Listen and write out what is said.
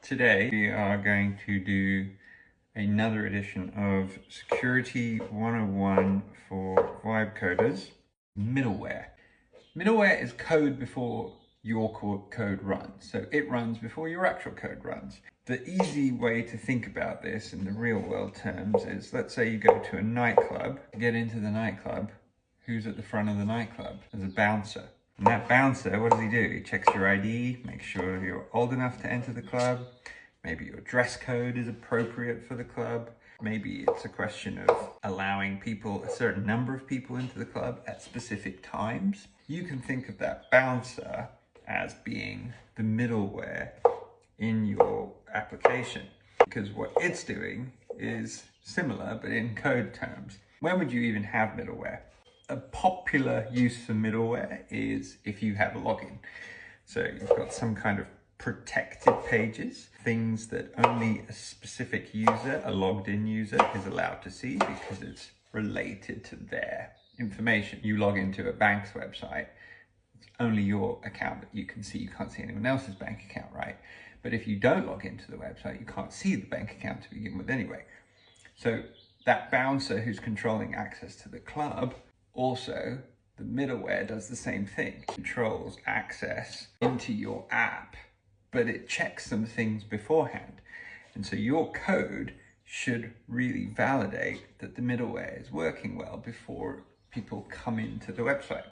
Today we are going to do another edition of Security 101 for Vibe Coders, middleware. Middleware is code before your code runs. So it runs before your actual code runs. The easy way to think about this in the real world terms is, let's say you go to a nightclub, get into the nightclub, who's at the front of the nightclub? There's a bouncer. And that bouncer, what does he do? He checks your ID, makes sure you're old enough to enter the club. Maybe your dress code is appropriate for the club. Maybe it's a question of allowing people, a certain number of people into the club at specific times. You can think of that bouncer as being the middleware in your application, because what it's doing is similar, but in code terms. When would you even have middleware? A popular use for middleware is if you have a login. So you've got some kind of protected pages, things that only a specific user, a logged in user, is allowed to see because it's related to their information. You log into a bank's website, it's only your account that you can see. You can't see anyone else's bank account, right? But if you don't log into the website, you can't see the bank account to begin with anyway. So that bouncer who's controlling access to the club, also the middleware does the same thing. It controls access into your app, but it checks some things beforehand. And so your code should really validate that the middleware is working well before people come into the website.